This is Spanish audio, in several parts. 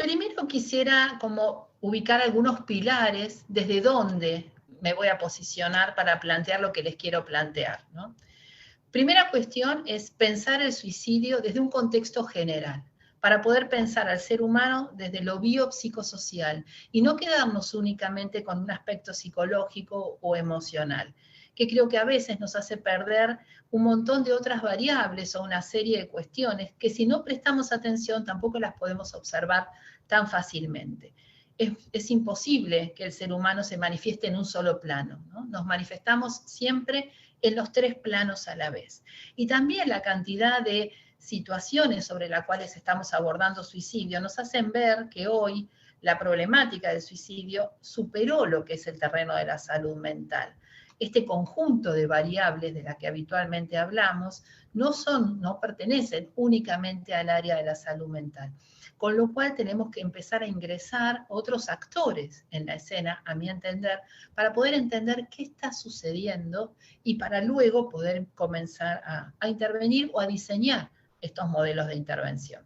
Primero quisiera como ubicar algunos pilares desde dónde me voy a posicionar para plantear lo que les quiero plantear, ¿no? Primera cuestión es pensar el suicidio desde un contexto general, para poder pensar al ser humano desde lo biopsicosocial y no quedarnos únicamente con un aspecto psicológico o emocional, que creo que a veces nos hace perder un montón de otras variables o una serie de cuestiones que si no prestamos atención tampoco las podemos observar tan fácilmente. Es imposible que el ser humano se manifieste en un solo plano, ¿no? Nos manifestamos siempre en los tres planos a la vez. Y también la cantidad de situaciones sobre las cuales estamos abordando suicidio nos hacen ver que hoy la problemática del suicidio superó lo que es el terreno de la salud mental. Este conjunto de variables de las que habitualmente hablamos no pertenecen únicamente al área de la salud mental. Con lo cual tenemos que empezar a ingresar otros actores en la escena, a mi entender, para poder entender qué está sucediendo y para luego poder comenzar a intervenir o a diseñar estos modelos de intervención.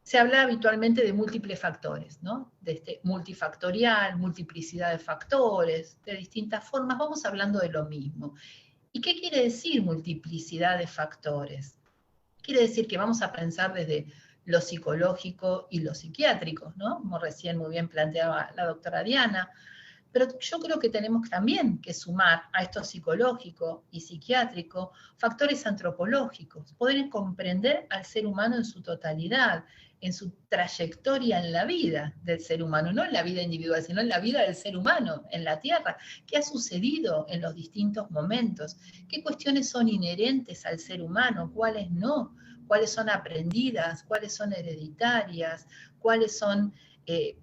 Se habla habitualmente de múltiples factores, ¿no? De este multifactorial, multiplicidad de factores, de distintas formas, vamos hablando de lo mismo. ¿Y qué quiere decir multiplicidad de factores? Quiere decir que vamos a pensar desde lo psicológico y lo psiquiátrico, ¿no? Como recién muy bien planteaba la doctora Diana, pero yo creo que tenemos también que sumar a esto psicológico y psiquiátrico factores antropológicos, poder comprender al ser humano en su totalidad, en su trayectoria en la vida del ser humano, no en la vida individual, sino en la vida del ser humano, en la Tierra, qué ha sucedido en los distintos momentos, qué cuestiones son inherentes al ser humano, cuáles no, cuáles son aprendidas, cuáles son hereditarias, cuáles son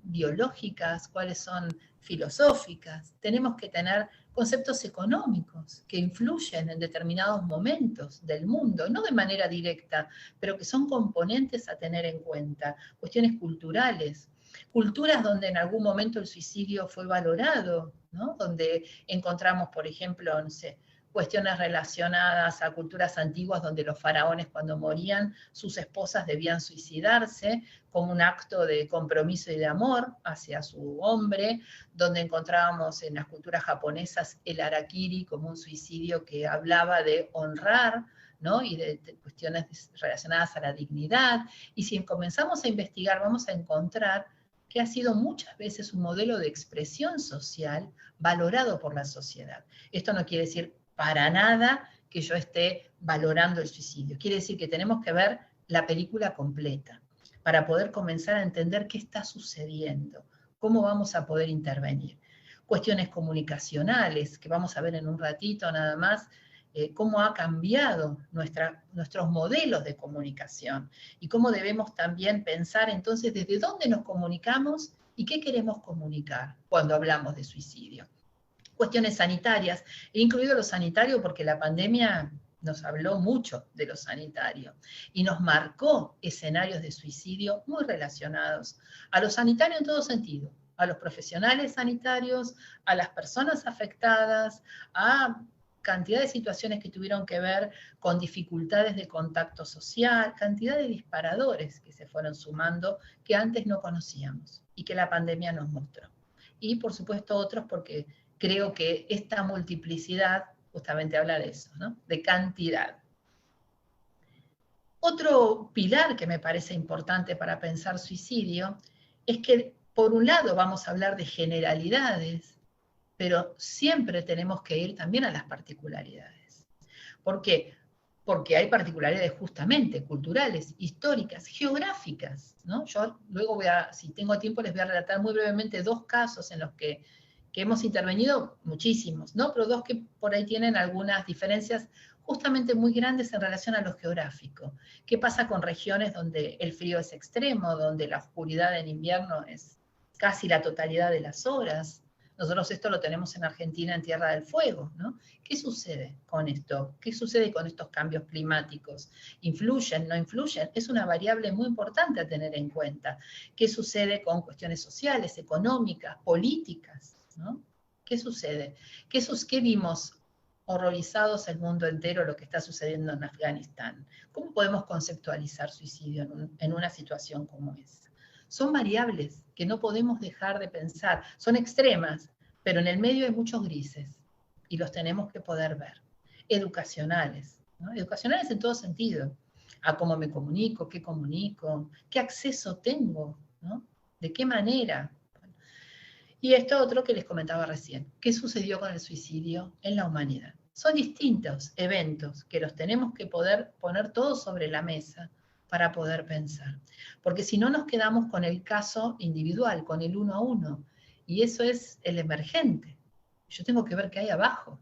biológicas, cuáles son filosóficas. Tenemos que tener conceptos económicos que influyen en determinados momentos del mundo, no de manera directa, pero que son componentes a tener en cuenta. Cuestiones culturales, culturas donde en algún momento el suicidio fue valorado, ¿no? Donde encontramos, por ejemplo, no sé, cuestiones relacionadas a culturas antiguas donde los faraones cuando morían, sus esposas debían suicidarse como un acto de compromiso y de amor hacia su hombre, donde encontrábamos en las culturas japonesas el harakiri como un suicidio que hablaba de honrar, ¿no? Y de cuestiones relacionadas a la dignidad. Y si comenzamos a investigar, vamos a encontrar que ha sido muchas veces un modelo de expresión social valorado por la sociedad. Esto no quiere decir para nada que yo esté valorando el suicidio. Quiere decir que tenemos que ver la película completa para poder comenzar a entender qué está sucediendo, cómo vamos a poder intervenir. Cuestiones comunicacionales, que vamos a ver en un ratito nada más, cómo ha cambiado nuestros modelos de comunicación y cómo debemos también pensar entonces desde dónde nos comunicamos y qué queremos comunicar cuando hablamos de suicidio. Cuestiones sanitarias, he incluido lo sanitario porque la pandemia nos habló mucho de lo sanitario y nos marcó escenarios de suicidio muy relacionados a lo sanitario en todo sentido, a los profesionales sanitarios, a las personas afectadas, a cantidad de situaciones que tuvieron que ver con dificultades de contacto social, cantidad de disparadores que se fueron sumando que antes no conocíamos y que la pandemia nos mostró. Y por supuesto otros porque creo que esta multiplicidad justamente habla de eso, ¿no? De cantidad. Otro pilar que me parece importante para pensar suicidio es que, por un lado, vamos a hablar de generalidades, pero siempre tenemos que ir también a las particularidades. ¿Por qué? Porque hay particularidades justamente culturales, históricas, geográficas, ¿no? Yo luego si tengo tiempo, les voy a relatar muy brevemente dos casos en los que hemos intervenido muchísimos, ¿no? Pero dos que por ahí tienen algunas diferencias justamente muy grandes en relación a lo geográfico. ¿Qué pasa con regiones donde el frío es extremo, donde la oscuridad en invierno es casi la totalidad de las horas? Nosotros esto lo tenemos en Argentina, en Tierra del Fuego, ¿no? ¿Qué sucede con esto? ¿Qué sucede con estos cambios climáticos? ¿Influyen, no influyen? Es una variable muy importante a tener en cuenta. ¿Qué sucede con cuestiones sociales, económicas, políticas? ¿No? ¿Qué sucede? ¿Qué vimos horrorizados el mundo entero lo que está sucediendo en Afganistán? ¿Cómo podemos conceptualizar suicidio en una situación como esa? son variables que no podemos dejar de pensar, son extremas, pero en el medio hay muchos grises y los tenemos que poder ver. Educacionales, ¿no? Educacionales en todo sentido, a cómo me comunico, qué acceso tengo, ¿no? De qué manera. Y esto otro que les comentaba recién, ¿qué sucedió con el suicidio en la humanidad? Son distintos eventos que los tenemos que poder poner todos sobre la mesa para poder pensar. Porque si no nos quedamos con el caso individual, con el uno a uno, y eso es el emergente. Yo tengo que ver qué hay abajo,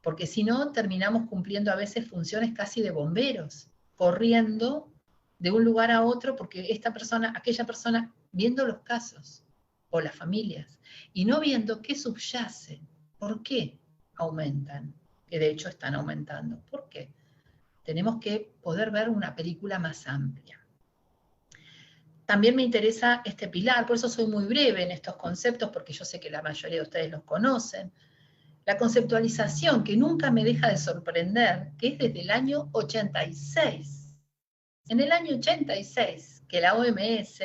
porque si no terminamos cumpliendo a veces funciones casi de bomberos, corriendo de un lugar a otro porque esta persona, aquella persona, viendo los casos o las familias, y no viendo qué subyace, por qué aumentan, que de hecho están aumentando. ¿Por qué? Tenemos que poder ver una película más amplia. También me interesa este pilar, por eso soy muy breve en estos conceptos, porque yo sé que la mayoría de ustedes los conocen. La conceptualización que nunca me deja de sorprender, que es desde el año 86. En el año 86, que la OMS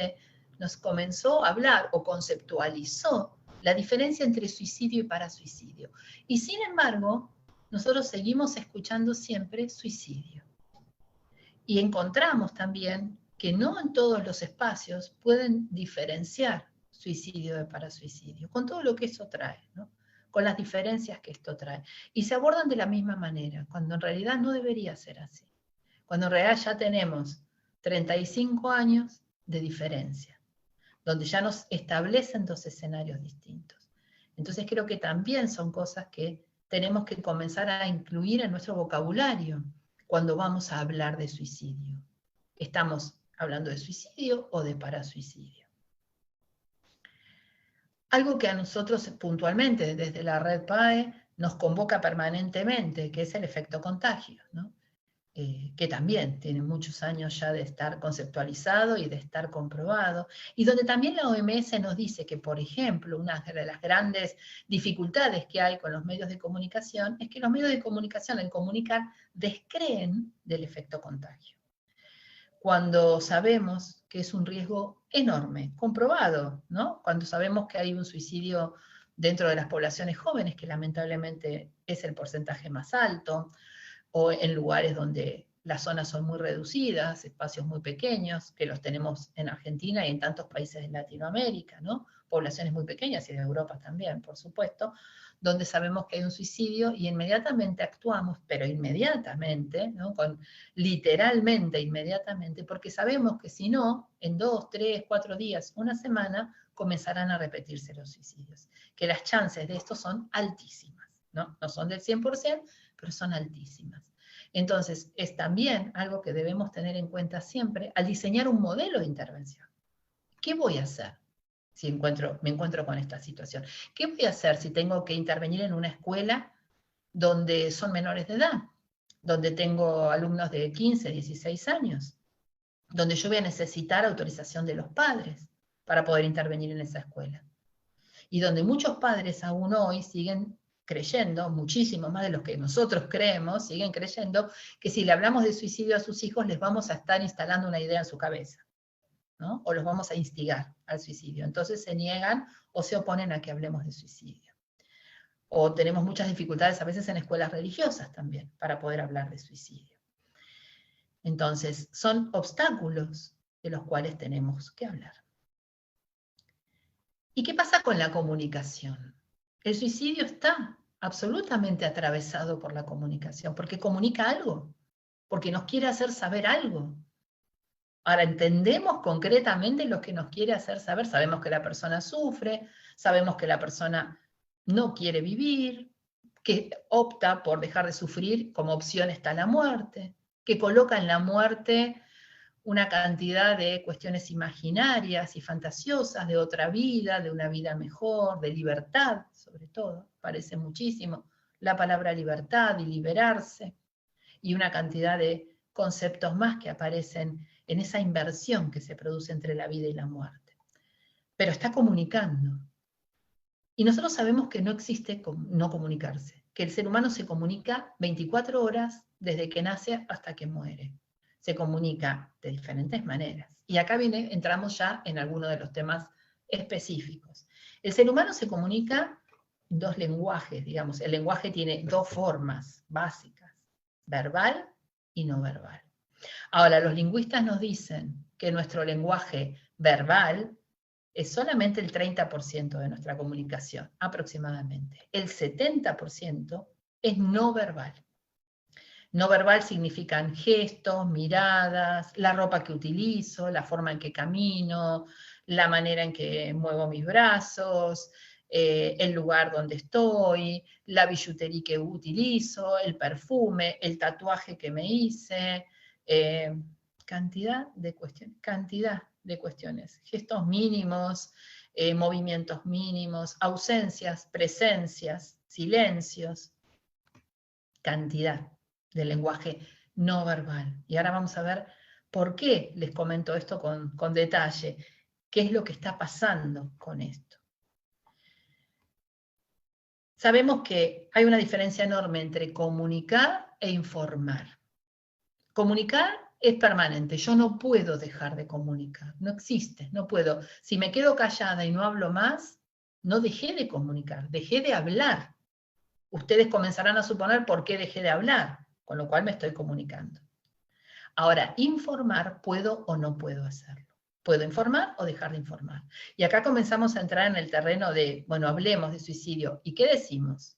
nos comenzó a hablar o conceptualizó la diferencia entre suicidio y parasuicidio. Y sin embargo, nosotros seguimos escuchando siempre suicidio. Y encontramos también que no en todos los espacios pueden diferenciar suicidio de parasuicidio, con todo lo que eso trae, ¿no? Con las diferencias que esto trae. Y se abordan de la misma manera, cuando en realidad no debería ser así. Cuando en realidad ya tenemos 35 años de diferencia, donde ya nos establecen dos escenarios distintos. Entonces creo que también son cosas que tenemos que comenzar a incluir en nuestro vocabulario cuando vamos a hablar de suicidio. ¿Estamos hablando de suicidio o de parasuicidio? Algo que a nosotros puntualmente desde la red PAE nos convoca permanentemente, que es el efecto contagio, ¿no? Que también tiene muchos años ya de estar conceptualizado y de estar comprobado, y donde también la OMS nos dice que, por ejemplo, una de las grandes dificultades que hay con los medios de comunicación es que los medios de comunicación al comunicar descreen del efecto contagio. Cuando sabemos que es un riesgo enorme, comprobado, ¿no? Cuando sabemos que hay un suicidio dentro de las poblaciones jóvenes, que lamentablemente es el porcentaje más alto, o en lugares donde las zonas son muy reducidas, espacios muy pequeños, que los tenemos en Argentina y en tantos países de Latinoamérica, ¿no? Poblaciones muy pequeñas y de Europa también, por supuesto, donde sabemos que hay un suicidio y inmediatamente actuamos, pero inmediatamente, ¿no? Literalmente inmediatamente, porque sabemos que si no, en 2, 3, 4 días, una semana, comenzarán a repetirse los suicidios, que las chances de esto son altísimas, ¿no? No son del 100%, pero son altísimas. Entonces, es también algo que debemos tener en cuenta siempre al diseñar un modelo de intervención. ¿Qué voy a hacer si me encuentro con esta situación? ¿Qué voy a hacer si tengo que intervenir en una escuela donde son menores de edad? Donde tengo alumnos de 15, 16 años, donde yo voy a necesitar autorización de los padres para poder intervenir en esa escuela. Y donde muchos padres aún hoy siguen creyendo, muchísimo más de los que nosotros creemos, siguen creyendo que si le hablamos de suicidio a sus hijos les vamos a estar instalando una idea en su cabeza, ¿no? O los vamos a instigar al suicidio. Entonces se niegan o se oponen a que hablemos de suicidio. O tenemos muchas dificultades a veces en escuelas religiosas también para poder hablar de suicidio. Entonces son obstáculos de los cuales tenemos que hablar. ¿Y qué pasa con la comunicación? El suicidio está absolutamente atravesado por la comunicación, porque comunica algo, porque nos quiere hacer saber algo. Ahora entendemos concretamente lo que nos quiere hacer saber, sabemos que la persona sufre, sabemos que la persona no quiere vivir, que opta por dejar de sufrir, como opción está la muerte, que coloca en la muerte una cantidad de cuestiones imaginarias y fantasiosas de otra vida, de una vida mejor, de libertad, sobre todo, parece muchísimo la palabra libertad y liberarse, y una cantidad de conceptos más que aparecen en esa inversión que se produce entre la vida y la muerte. Pero está comunicando. Y nosotros sabemos que no existe no comunicarse, que el ser humano se comunica 24 horas desde que nace hasta que muere. se comunica de diferentes maneras. Y acá entramos ya en algunos de los temas específicos. El ser humano se comunica dos lenguajes, digamos. El lenguaje tiene dos formas básicas, verbal y no verbal. Ahora, los lingüistas nos dicen que nuestro lenguaje verbal es solamente el 30% de nuestra comunicación, aproximadamente. El 70% es no verbal. No verbal significan gestos, miradas, la ropa que utilizo, la forma en que camino, la manera en que muevo mis brazos, el lugar donde estoy, la billutería que utilizo, el perfume, el tatuaje que me hice, cantidad de cuestiones, gestos mínimos, movimientos mínimos, ausencias, presencias, silencios, cantidad del lenguaje no verbal. Y ahora vamos a ver por qué les comento esto con detalle, qué es lo que está pasando con esto. Sabemos que hay una diferencia enorme entre comunicar e informar. Comunicar es permanente, yo no puedo dejar de comunicar, no existe, no puedo. Si me quedo callada y no hablo más, no dejé de comunicar, dejé de hablar. Ustedes comenzarán a suponer por qué dejé de hablar, con lo cual me estoy comunicando. Ahora, informar puedo o no puedo hacerlo. Puedo informar o dejar de informar. Y acá comenzamos a entrar en el terreno de, bueno, hablemos de suicidio. ¿Y qué decimos?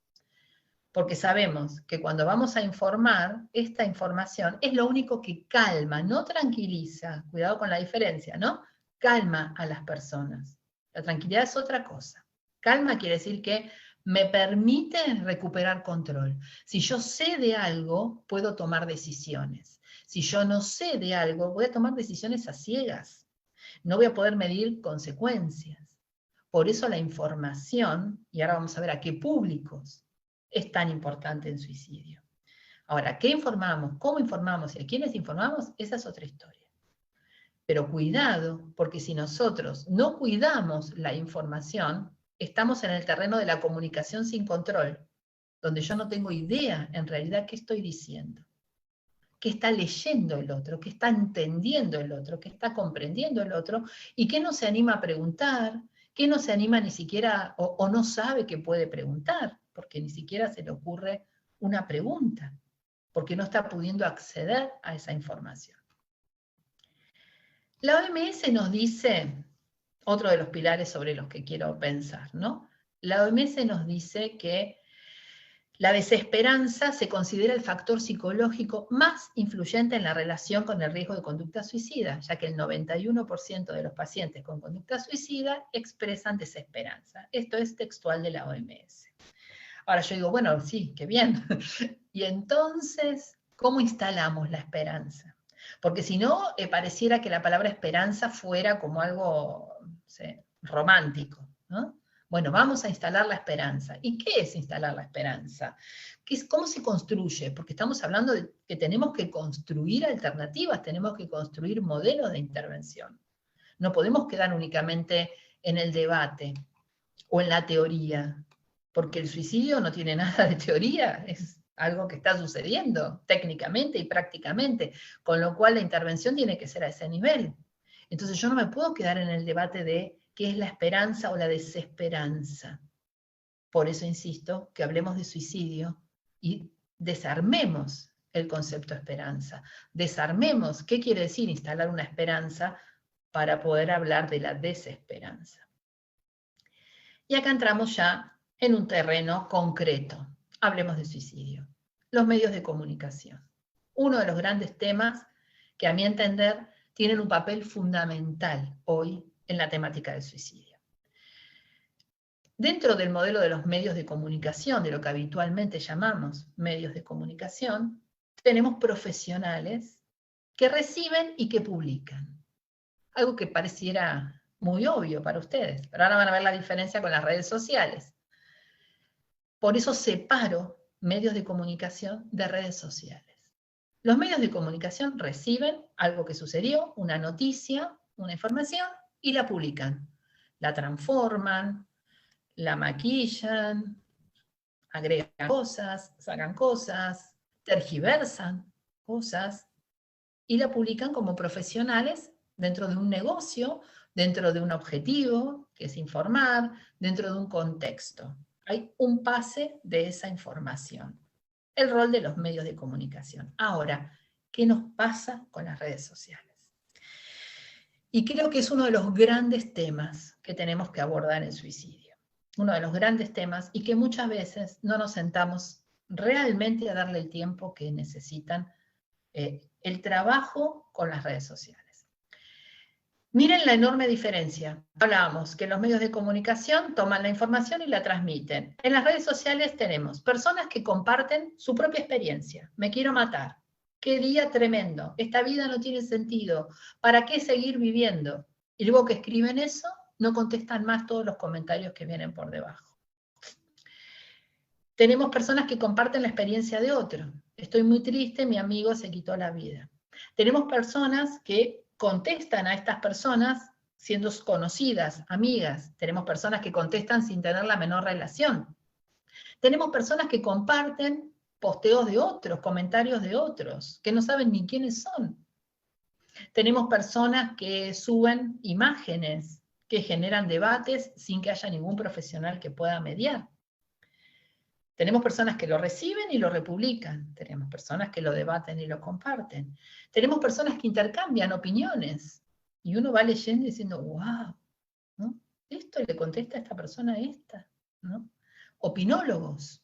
Porque sabemos que cuando vamos a informar, esta información es lo único que calma, no tranquiliza, cuidado con la diferencia, ¿no? Calma a las personas. La tranquilidad es otra cosa. Calma quiere decir que me permite recuperar control. Si yo sé de algo, puedo tomar decisiones. Si yo no sé de algo, voy a tomar decisiones a ciegas. No voy a poder medir consecuencias. Por eso la información, y ahora vamos a ver a qué públicos, es tan importante en suicidio. Ahora, ¿qué informamos? ¿Cómo informamos? ¿Y a quiénes informamos? Esa es otra historia. Pero cuidado, porque si nosotros no cuidamos la información, estamos en el terreno de la comunicación sin control, donde yo no tengo idea en realidad qué estoy diciendo, qué está leyendo el otro, qué está entendiendo el otro, qué está comprendiendo el otro, y qué no se anima a preguntar, qué no se anima ni siquiera, o no sabe que puede preguntar, porque ni siquiera se le ocurre una pregunta, porque no está pudiendo acceder a esa información. La OMS nos dice, otro de los pilares sobre los que quiero pensar, ¿no? La OMS nos dice que la desesperanza se considera el factor psicológico más influyente en la relación con el riesgo de conducta suicida, ya que el 91% de los pacientes con conducta suicida expresan desesperanza. Esto es textual de la OMS. Ahora yo digo, bueno, sí, qué bien. Y entonces, ¿cómo instalamos la esperanza? Porque si no, pareciera que la palabra esperanza fuera como algo, no sé, romántico, ¿no? Bueno, vamos a instalar la esperanza. ¿Y qué es instalar la esperanza? ¿Cómo se construye? Porque estamos hablando de que tenemos que construir alternativas, tenemos que construir modelos de intervención. No podemos quedar únicamente en el debate o en la teoría, porque el suicidio no tiene nada de teoría, es algo que está sucediendo técnicamente y prácticamente, con lo cual la intervención tiene que ser a ese nivel. Entonces yo no me puedo quedar en el debate de qué es la esperanza o la desesperanza. Por eso insisto que hablemos de suicidio y desarmemos el concepto de esperanza. Desarmemos qué quiere decir instalar una esperanza para poder hablar de la desesperanza. Y acá entramos ya en un terreno concreto. Hablemos de suicidio. Los medios de comunicación. Uno de los grandes temas que a mi entender tienen un papel fundamental hoy en la temática del suicidio. Dentro del modelo de los medios de comunicación, de lo que habitualmente llamamos medios de comunicación, tenemos profesionales que reciben y que publican. Algo que pareciera muy obvio para ustedes, pero ahora van a ver la diferencia con las redes sociales. Por eso separo medios de comunicación de redes sociales. Los medios de comunicación reciben algo que sucedió, una noticia, una información, y la publican. La transforman, la maquillan, agregan cosas, sacan cosas, tergiversan cosas, y la publican como profesionales dentro de un negocio, dentro de un objetivo, que es informar, dentro de un contexto. Hay un pase de esa información. El rol de los medios de comunicación. Ahora, ¿qué nos pasa con las redes sociales? Y creo que es uno de los grandes temas que tenemos que abordar en suicidio. Uno de los grandes temas y que muchas veces no nos sentamos realmente a darle el tiempo que necesitan el trabajo con las redes sociales. Miren la enorme diferencia. Hablábamos que los medios de comunicación toman la información y la transmiten. En las redes sociales tenemos personas que comparten su propia experiencia. Me quiero matar. Qué día tremendo. Esta vida no tiene sentido. ¿Para qué seguir viviendo? Y luego que escriben eso, no contestan más todos los comentarios que vienen por debajo. Tenemos personas que comparten la experiencia de otro. Estoy muy triste, mi amigo se quitó la vida. Tenemos personas que contestan a estas personas siendo conocidas, amigas. Tenemos personas que contestan sin tener la menor relación. Tenemos personas que comparten posteos de otros, comentarios de otros, que no saben ni quiénes son. Tenemos personas que suben imágenes, que generan debates sin que haya ningún profesional que pueda mediar. Tenemos personas que lo reciben y lo republican. Tenemos personas que lo debaten y lo comparten. Tenemos personas que intercambian opiniones. Y uno va leyendo y diciendo, wow, ¿no? Esto le contesta a esta persona a esta, ¿no? Opinólogos.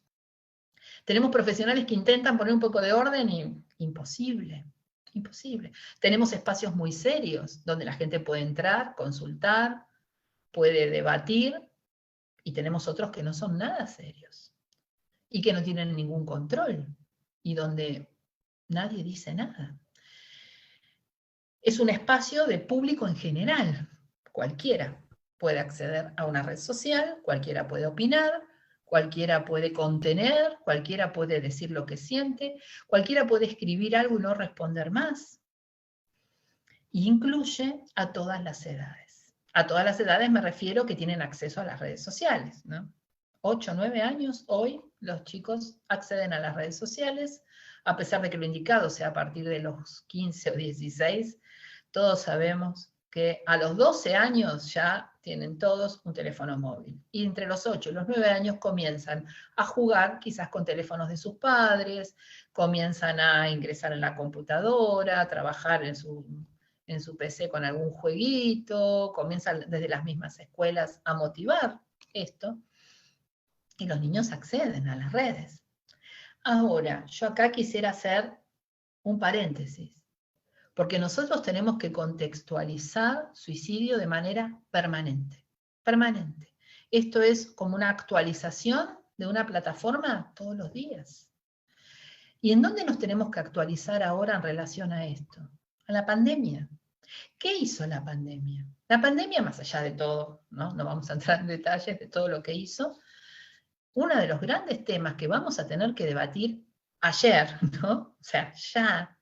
Tenemos profesionales que intentan poner un poco de orden y imposible, imposible. Tenemos espacios muy serios donde la gente puede entrar, consultar, puede debatir, y tenemos otros que no son nada serios y que no tienen ningún control, y donde nadie dice nada. Es un espacio de público en general. Cualquiera puede acceder a una red social, cualquiera puede opinar, cualquiera puede contener, cualquiera puede decir lo que siente, cualquiera puede escribir algo y no responder más. Y incluye a todas las edades. A todas las edades me refiero que tienen acceso a las redes sociales, ¿no? 8, 9 años, hoy los chicos acceden a las redes sociales, a pesar de que lo indicado sea a partir de los 15 o 16, todos sabemos que a los 12 años ya tienen todos un teléfono móvil. Y entre los 8 y los 9 años comienzan a jugar quizás con teléfonos de sus padres, comienzan a ingresar en la computadora, a trabajar en su PC con algún jueguito, comienzan desde las mismas escuelas a motivar esto. Y los niños acceden a las redes. Ahora, yo acá quisiera hacer un paréntesis, porque nosotros tenemos que contextualizar suicidio de manera permanente. Permanente. Esto es como una actualización de una plataforma todos los días. ¿Y en dónde nos tenemos que actualizar ahora en relación a esto? A la pandemia. ¿Qué hizo la pandemia? La pandemia, más allá de todo, ¿no? No vamos a entrar en detalles de todo lo que hizo. Uno de los grandes temas que vamos a tener que debatir ayer, ¿no? O sea, ya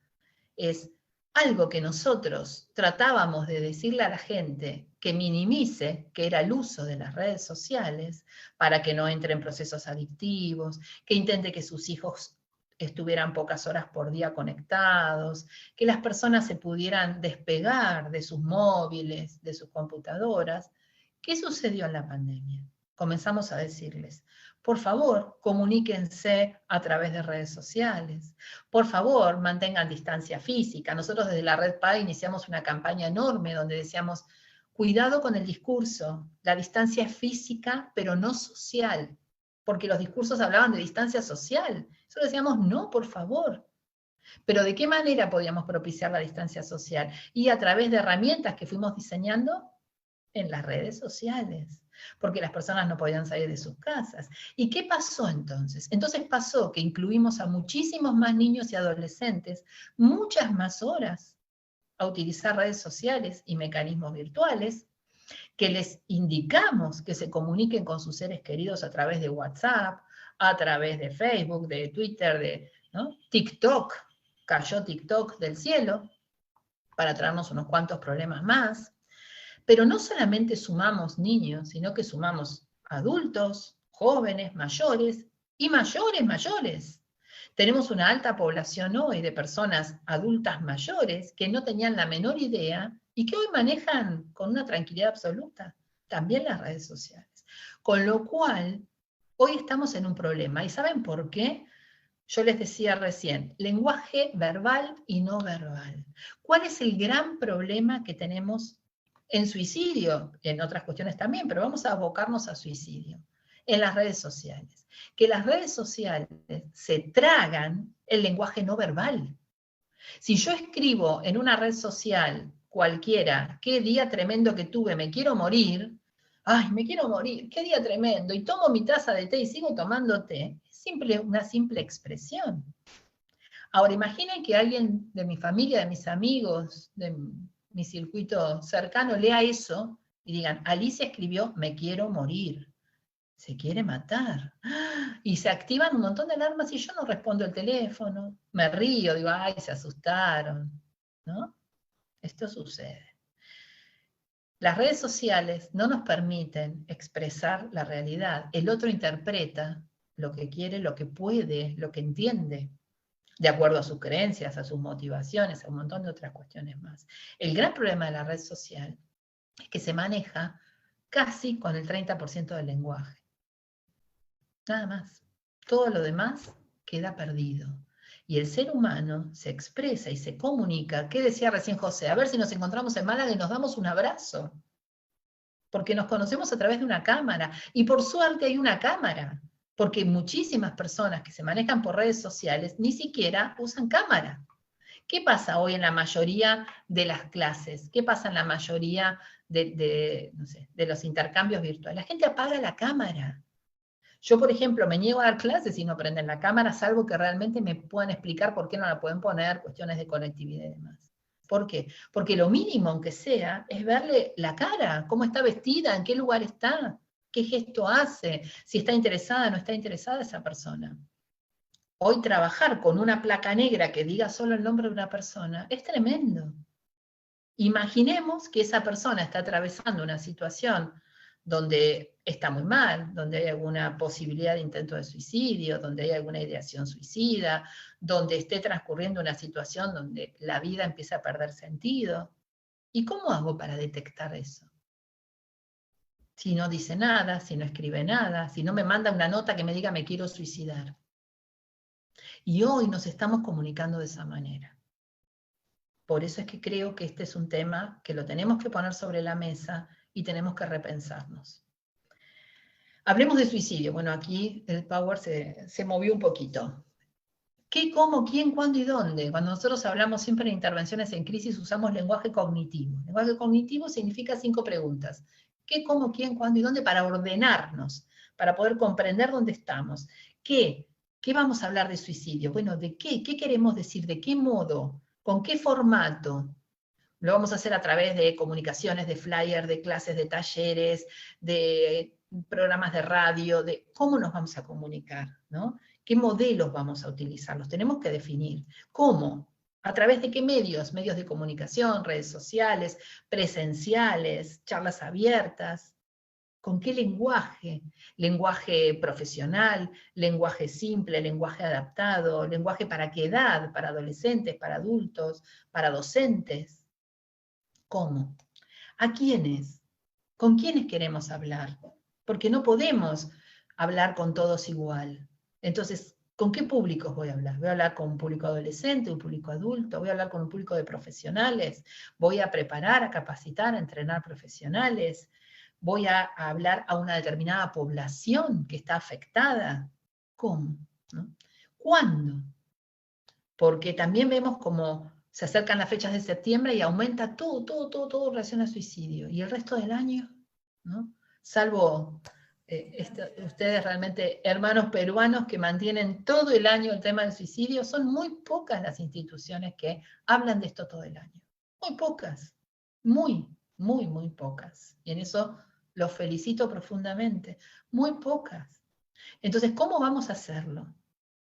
es algo que nosotros tratábamos de decirle a la gente que minimice, que era el uso de las redes sociales, para que no entre en procesos adictivos, que intente que sus hijos estuvieran pocas horas por día conectados, que las personas se pudieran despegar de sus móviles, de sus computadoras. ¿Qué sucedió en la pandemia? Comenzamos a decirles, por favor, comuníquense a través de redes sociales. Por favor, mantengan distancia física. Nosotros desde la Red PAE iniciamos una campaña enorme donde decíamos, cuidado con el discurso, la distancia es física, pero no social, porque los discursos hablaban de distancia social. Nosotros decíamos, no, por favor. Pero ¿de qué manera podíamos propiciar la distancia social? Y a través de herramientas que fuimos diseñando en las redes sociales, porque las personas no podían salir de sus casas. ¿Y qué pasó entonces? Entonces pasó que incluimos a muchísimos más niños y adolescentes, muchas más horas, a utilizar redes sociales y mecanismos virtuales, que les indicamos que se comuniquen con sus seres queridos a través de WhatsApp, a través de Facebook, de Twitter, ¿no? TikTok, cayó TikTok del cielo, para traernos unos cuantos problemas más. Pero no solamente sumamos niños, sino que sumamos adultos, jóvenes, mayores y mayores. Tenemos una alta población hoy de personas adultas mayores que no tenían la menor idea y que hoy manejan con una tranquilidad absoluta también las redes sociales. Con lo cual, hoy estamos en un problema. ¿Y saben por qué? Yo les decía recién, lenguaje verbal y no verbal. ¿Cuál es el gran problema que tenemos en suicidio? En otras cuestiones también, pero vamos a abocarnos a suicidio. En las redes sociales. Que las redes sociales se tragan el lenguaje no verbal. Si yo escribo en una red social cualquiera, qué día tremendo que tuve, me quiero morir, ay, me quiero morir, qué día tremendo, y tomo mi taza de té y sigo tomando té, es una simple expresión. Ahora, imaginen que alguien de mi familia, de mis amigos, de mi circuito cercano, lea eso y digan, Alicia escribió, me quiero morir. Se quiere matar. Y se activan un montón de alarmas y yo no respondo el teléfono. Me río, digo, ay, se asustaron. ¿No? Esto sucede. Las redes sociales no nos permiten expresar la realidad. El otro interpreta lo que quiere, lo que puede, lo que entiende, de acuerdo a sus creencias, a sus motivaciones, a un montón de otras cuestiones más. El gran problema de la red social es que se maneja casi con el 30% del lenguaje. Nada más. Todo lo demás queda perdido. Y el ser humano se expresa y se comunica. ¿Qué decía recién José? A ver si nos encontramos en Málaga y nos damos un abrazo. Porque nos conocemos a través de una cámara. Y por suerte hay una cámara. Porque muchísimas personas que se manejan por redes sociales ni siquiera usan cámara. ¿Qué pasa hoy en la mayoría de las clases? ¿Qué pasa en la mayoría de los intercambios virtuales? La gente apaga la cámara. Yo, por ejemplo, me niego a dar clases si no prenden la cámara, salvo que realmente me puedan explicar por qué no la pueden poner, cuestiones de conectividad y demás. ¿Por qué? Porque lo mínimo, aunque sea, es verle la cara, cómo está vestida, en qué lugar está, qué gesto hace, si está interesada o no está interesada esa persona. Hoy trabajar con una placa negra que diga solo el nombre de una persona es tremendo. Imaginemos que esa persona está atravesando una situación donde está muy mal, donde hay alguna posibilidad de intento de suicidio, donde hay alguna ideación suicida, donde esté transcurriendo una situación donde la vida empieza a perder sentido. ¿Y cómo hago para detectar eso? Si no dice nada, si no escribe nada, si no me manda una nota que me diga me quiero suicidar. Y hoy nos estamos comunicando de esa manera. Por eso es que creo que este es un tema que lo tenemos que poner sobre la mesa y tenemos que repensarnos. Hablemos de suicidio. Bueno, aquí el Power se movió un poquito. ¿Qué, cómo, quién, cuándo y dónde? Cuando nosotros hablamos siempre de intervenciones en crisis usamos lenguaje cognitivo. Lenguaje cognitivo significa 5 preguntas. ¿Qué, cómo, quién, cuándo y dónde? Para ordenarnos, para poder comprender dónde estamos. ¿Qué? ¿Qué vamos a hablar de suicidio? Bueno, ¿de qué? ¿Qué queremos decir? ¿De qué modo? ¿Con qué formato? Lo vamos a hacer a través de comunicaciones, de flyers, de clases, de talleres, de programas de radio, de cómo nos vamos a comunicar, ¿no? ¿Qué modelos vamos a utilizar? Los tenemos que definir. ¿Cómo? ¿A través de qué medios? Medios de comunicación, redes sociales, presenciales, charlas abiertas. ¿Con qué lenguaje? Lenguaje profesional, lenguaje simple, lenguaje adaptado, lenguaje para qué edad, para adolescentes, para adultos, para docentes. ¿Cómo? ¿A quiénes? ¿Con quiénes queremos hablar? Porque no podemos hablar con todos igual. Entonces, ¿con qué públicos voy a hablar? ¿Voy a hablar con un público adolescente, un público adulto? ¿Voy a hablar con un público de profesionales? ¿Voy a preparar, a capacitar, a entrenar profesionales? ¿Voy a hablar a una determinada población que está afectada? ¿Cómo? ¿No? ¿Cuándo? Porque también vemos como se acercan las fechas de septiembre y aumenta todo en relación al suicidio. ¿Y el resto del año? ¿No? Salvo ustedes realmente, hermanos peruanos que mantienen todo el año el tema del suicidio, son muy pocas las instituciones que hablan de esto todo el año. Muy pocas. Muy pocas. Y en eso los felicito profundamente. Muy pocas. Entonces, ¿cómo vamos a hacerlo?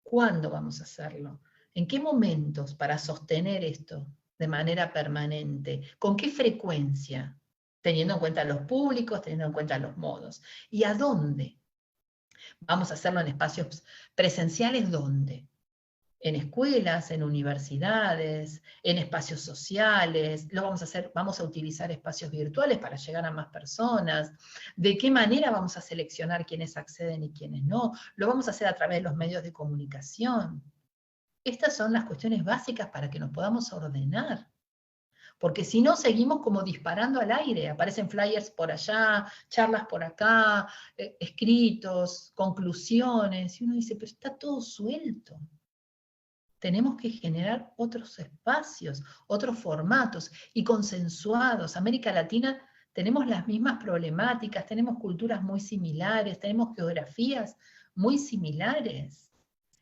¿Cuándo vamos a hacerlo? ¿En qué momentos para sostener esto de manera permanente? ¿Con qué frecuencia? Teniendo en cuenta los públicos, teniendo en cuenta los modos. ¿Y a dónde? ¿Vamos a hacerlo en espacios presenciales? ¿Dónde? en escuelas, en universidades, en espacios sociales, vamos a utilizar espacios virtuales para llegar a más personas, de qué manera vamos a seleccionar quiénes acceden y quiénes no, lo vamos a hacer a través de los medios de comunicación. Estas son las cuestiones básicas para que nos podamos ordenar. Porque si no, seguimos como disparando al aire, aparecen flyers por allá, charlas por acá, escritos, conclusiones, y uno dice, pero está todo suelto. Tenemos que generar otros espacios, otros formatos y consensuados. América Latina tenemos las mismas problemáticas, tenemos culturas muy similares, tenemos geografías muy similares.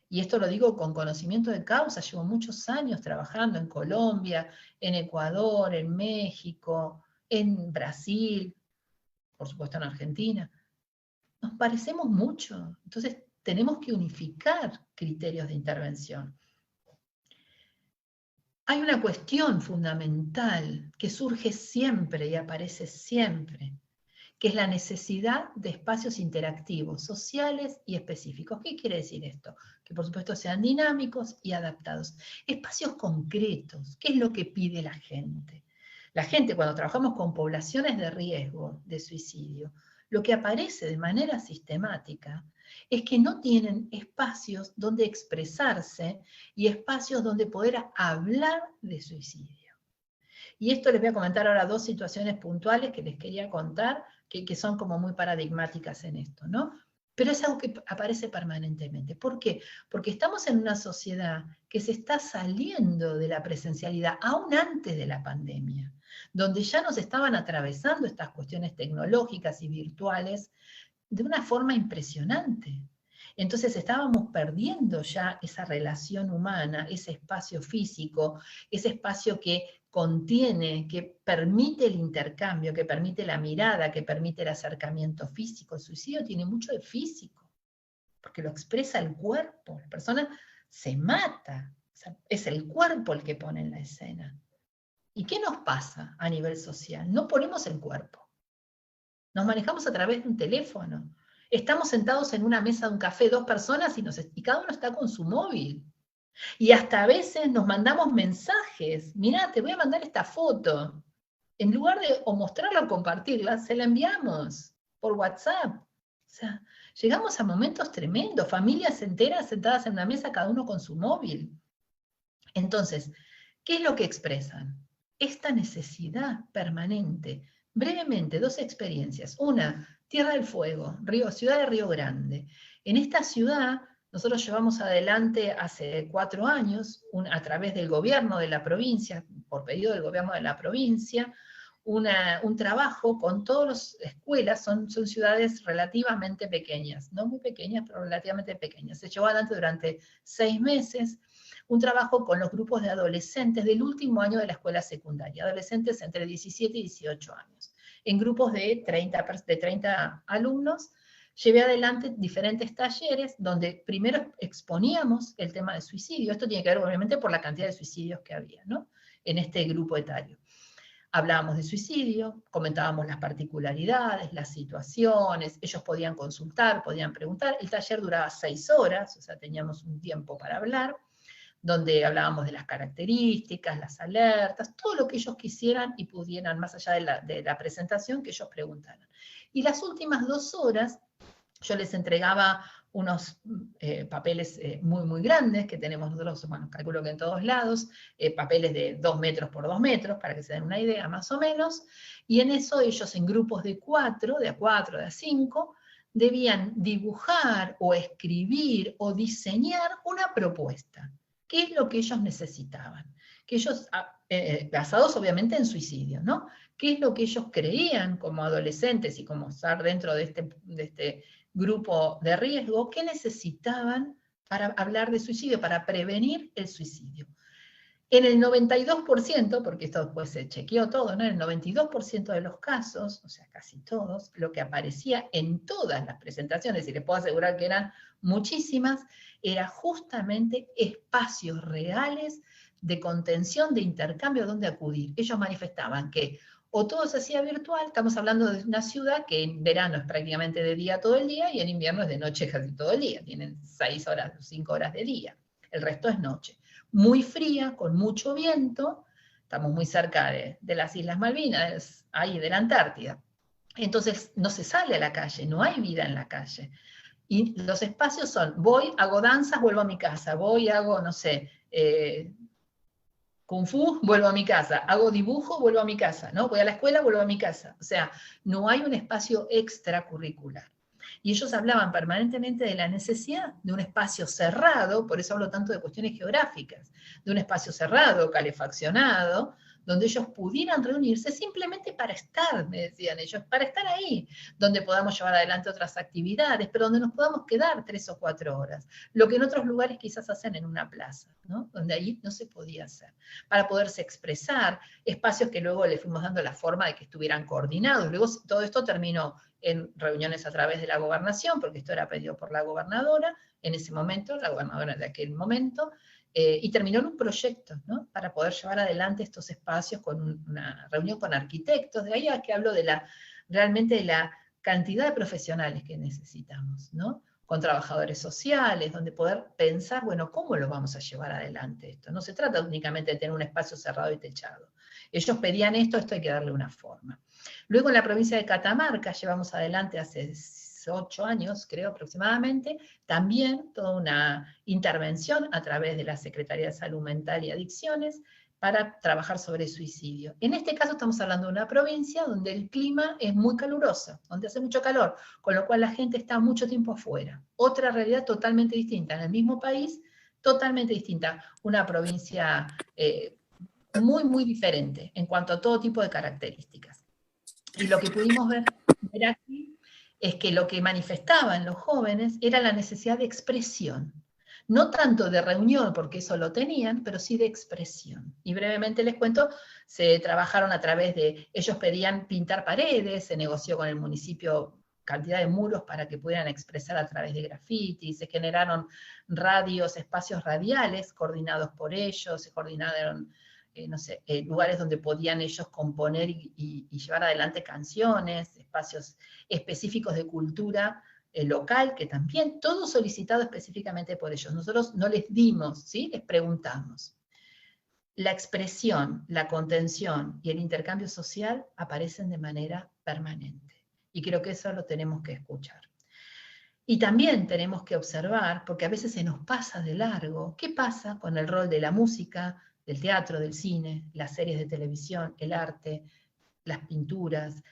Y esto lo digo con conocimiento de causa, llevo muchos años trabajando en Colombia, en Ecuador, en México, en Brasil, por supuesto en Argentina. Nos parecemos mucho, entonces tenemos que unificar criterios de intervención. Hay una cuestión fundamental que surge siempre y aparece siempre, que es la necesidad de espacios interactivos, sociales y específicos. ¿Qué quiere decir esto? Que por supuesto sean dinámicos y adaptados. Espacios concretos, ¿qué es lo que pide la gente? La gente, cuando trabajamos con poblaciones de riesgo de suicidio, lo que aparece de manera sistemática es que no tienen espacios donde expresarse y espacios donde poder hablar de suicidio. Y esto les voy a comentar ahora dos situaciones puntuales que les quería contar, que son como muy paradigmáticas en esto, ¿no? Pero es algo que aparece permanentemente. ¿Por qué? Porque estamos en una sociedad que se está saliendo de la presencialidad, aún antes de la pandemia, donde ya nos estaban atravesando estas cuestiones tecnológicas y virtuales de una forma impresionante. Entonces estábamos perdiendo ya esa relación humana, ese espacio físico, ese espacio que contiene, que permite el intercambio, que permite la mirada, que permite el acercamiento físico. El suicidio tiene mucho de físico, porque lo expresa el cuerpo. La persona se mata, o sea, es el cuerpo el que pone en la escena. ¿Y qué nos pasa a nivel social? No ponemos el cuerpo. Nos manejamos a través de un teléfono. Estamos sentados en una mesa de un café, dos personas, y cada uno está con su móvil. Y hasta a veces nos mandamos mensajes. Mirá, te voy a mandar esta foto. En lugar de o mostrarla o compartirla, se la enviamos por WhatsApp. O sea, llegamos a momentos tremendos, familias enteras sentadas en una mesa, cada uno con su móvil. Entonces, ¿qué es lo que expresan? Esta necesidad permanente. Brevemente, dos experiencias. Una, Tierra del Fuego, ciudad de Río Grande. En esta ciudad, nosotros llevamos adelante hace 4 años, a través del gobierno de la provincia, por pedido del gobierno de la provincia, un trabajo con todas las escuelas, son ciudades relativamente pequeñas, no muy pequeñas, pero relativamente pequeñas. Se llevó adelante durante 6 meses, un trabajo con los grupos de adolescentes del último año de la escuela secundaria, adolescentes entre 17 y 18 años, en grupos de 30 alumnos. Llevé adelante diferentes talleres donde primero exponíamos el tema del suicidio. Esto tiene que ver obviamente por la cantidad de suicidios que había, ¿no?, en este grupo etario. Hablábamos de suicidio, comentábamos las particularidades, las situaciones, ellos podían consultar, podían preguntar. El taller duraba 6 horas, o sea, teníamos un tiempo para hablar, donde hablábamos de las características, las alertas, todo lo que ellos quisieran y pudieran, más allá de la presentación, que ellos preguntaran. Y las últimas 2 horas, yo les entregaba unos papeles muy, muy grandes que tenemos nosotros, bueno, calculo que en todos lados, papeles de 2 metros por 2 metros, para que se den una idea más o menos, y en eso ellos en grupos de 4, de a 4, de a 5, debían dibujar o escribir o diseñar una propuesta. ¿Qué es lo que ellos necesitaban? Que ellos, basados obviamente en suicidio, ¿no? ¿Qué es lo que ellos creían como adolescentes y como estar dentro de este grupo de riesgo? ¿Qué necesitaban para hablar de suicidio, para prevenir el suicidio? En el 92%, porque esto después se chequeó todo, ¿no?, en el 92% de los casos, o sea, casi todos, lo que aparecía en todas las presentaciones, y les puedo asegurar que eran muchísimas, era justamente espacios reales de contención, de intercambio, donde acudir. Ellos manifestaban que o todo se hacía virtual, estamos hablando de una ciudad que en verano es prácticamente de día todo el día, y en invierno es de noche casi todo el día, tienen 6 horas, 5 horas de día. el resto es noche. Muy fría, con mucho viento, estamos muy cerca de las Islas Malvinas, ahí de la Antártida. Entonces no se sale a la calle, no hay vida en la calle. Y los espacios son, voy, hago danzas, vuelvo a mi casa, voy, hago, no sé, Kung Fu, vuelvo a mi casa, hago dibujo, vuelvo a mi casa, ¿no? Voy a la escuela, vuelvo a mi casa. O sea, no hay un espacio extracurricular. Y ellos hablaban permanentemente de la necesidad de un espacio cerrado, por eso hablo tanto de cuestiones geográficas, de un espacio cerrado, calefaccionado, donde ellos pudieran reunirse simplemente para estar, me decían ellos, para estar ahí, donde podamos llevar adelante otras actividades, pero donde nos podamos quedar 3 o 4 horas, lo que en otros lugares quizás hacen en una plaza, ¿no? Donde ahí no se podía hacer, para poderse expresar, espacios que luego le fuimos dando la forma de que estuvieran coordinados. Luego todo esto terminó en reuniones a través de la gobernación, porque esto era pedido por la gobernadora en ese momento, la gobernadora de aquel momento, y terminó en un proyecto, ¿no? Para poder llevar adelante estos espacios con una reunión con arquitectos, de ahí a que hablo de realmente de la cantidad de profesionales que necesitamos, ¿no? Con trabajadores sociales, donde poder pensar, bueno, ¿cómo lo vamos a llevar adelante esto? No se trata únicamente de tener un espacio cerrado y techado. Ellos pedían esto hay que darle una forma. Luego en la provincia de Catamarca llevamos adelante hace 8 años, creo aproximadamente, también toda una intervención a través de la Secretaría de Salud Mental y Adicciones para trabajar sobre suicidio. En este caso estamos hablando de una provincia donde el clima es muy caluroso, donde hace mucho calor, con lo cual la gente está mucho tiempo afuera. Otra realidad totalmente distinta, en el mismo país, totalmente distinta. Una provincia muy, muy diferente en cuanto a todo tipo de características. Y lo que pudimos ver aquí es que lo que manifestaban los jóvenes era la necesidad de expresión. No tanto de reunión, porque eso lo tenían, pero sí de expresión. Y brevemente les cuento, se trabajaron a través de, ellos pedían pintar paredes, se negoció con el municipio cantidad de muros para que pudieran expresar a través de graffiti, se generaron radios, espacios radiales coordinados por ellos, se coordinaron no sé, lugares donde podían ellos componer y llevar adelante canciones, espacios específicos de cultura local, que también, todo solicitado específicamente por ellos. Nosotros no les dimos, ¿sí? Les preguntamos. La expresión, la contención y el intercambio social aparecen de manera permanente. Y creo que eso lo tenemos que escuchar. Y también tenemos que observar, porque a veces se nos pasa de largo, qué pasa con el rol de la música, del teatro, del cine, las series de televisión, el arte, las pinturas,